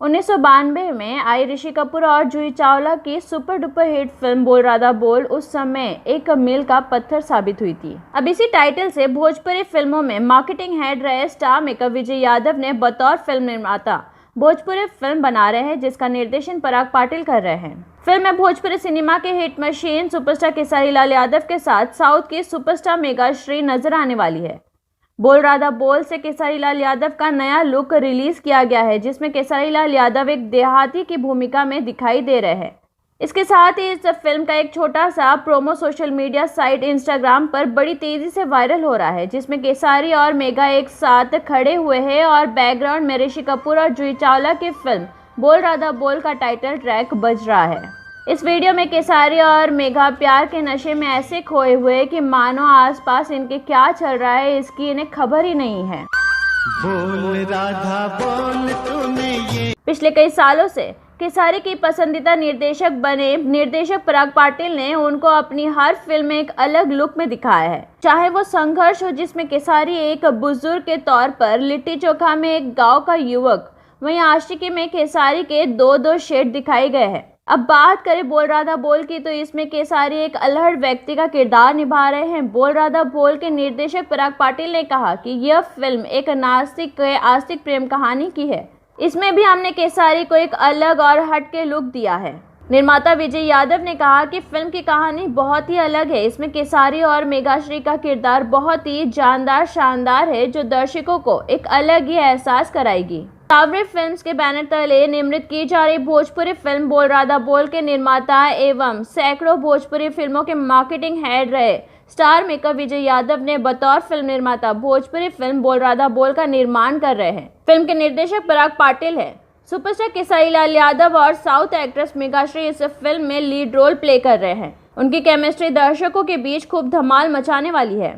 1992 में आई ऋषि कपूर और जूही चावला की सुपर डुपर हिट फिल्म बोल राधा बोल उस समय एक मील का पत्थर साबित हुई थी। अब इसी टाइटल से भोजपुरी फिल्मों में मार्केटिंग हेड रहे स्टार मेकर विजय यादव ने बतौर फिल्म निर्माता भोजपुरी फिल्म बना रहे हैं, जिसका निर्देशन पराग पाटिल कर रहे हैं। फिल्म में भोजपुरी सिनेमा के hit machine superstar Khesari Lal Yadav के साथ साउथ की सुपरस्टार मेगा श्री नजर आने वाली है। बोल राधा बोल से खेसारी लाल यादव का नया लुक रिलीज किया गया है, जिसमें खेसारी लाल यादव एक देहाती की भूमिका में दिखाई दे रहे हैं। इसके साथ ही इस फिल्म का एक छोटा सा promo social media site Instagram पर बड़ी तेजी से वायरल हो रहा है, जिसमें खेसारी और मेगा एक साथ खड़े हुए हैं और बैकग्राउंड में ऋषि कपूर और जूही चावला की फिल्म बोल राधा बोल का टाइटल ट्रैक बज रहा है। इस वीडियो में खेसारी और मेघा प्यार के नशे में ऐसे खोए हुए कि मानो आसपास इनके क्या चल रहा है इसकी इन्हें खबर ही नहीं है। बोल राधा बोल तूने ये। पिछले कई सालों से खेसारी की पसंदीदा निर्देशक बने निर्देशक पराग पाटिल ने उनको अपनी हर फिल्म में एक अलग लुक में दिखाया है। चाहे वो संघर्ष हो, जिसमें खेसारी एक बुजुर्ग के तौर पर, लिट्टी चोखा में एक गांव का युवक, वहीं आशिकी में खेसारी के दो शेड दिखाए गए हैं। अब बात करें बोल राधा बोल की, तो इसमें खेसारी एक अलहड़ व्यक्ति का किरदार निभा रहे हैं। बोल राधा बोल के निर्देशक पराग पाटिल ने कहा कि यह फिल्म एक नास्तिक आस्तिक प्रेम कहानी की है। इसमें भी हमने खेसारी को एक अलग और हटके लुक दिया है। निर्माता विजय यादव ने कहा कि फिल्म की कहानी बहुत ही अलग है। इसमें खेसारी और मेघाश्री का किरदार बहुत ही जानदार शानदार है, जो दर्शकों को एक अलग ही एहसास कराएगी। सावरी फिल्म्स के बैनर तले निर्मित की जा रही भोजपुरी फिल्म बोल राधा बोल के निर्माता एवं सैकड़ों भोजपुरी फिल्मों के मार्केटिंग हेड रहे स्टार मेकर विजय यादव ने बतौर फिल्म निर्माता भोजपुरी फिल्म बोल राधा बोल का निर्माण कर रहे हैं। फिल्म के निर्देशक पराग पाटिल है। सुपरस्टार खेसारी लाल यादव और साउथ एक्ट्रेस मेघाश्री इस फिल्म में लीड रोल प्ले कर रहे हैं। उनकी केमिस्ट्री दर्शकों के बीच खूब धमाल मचाने वाली है।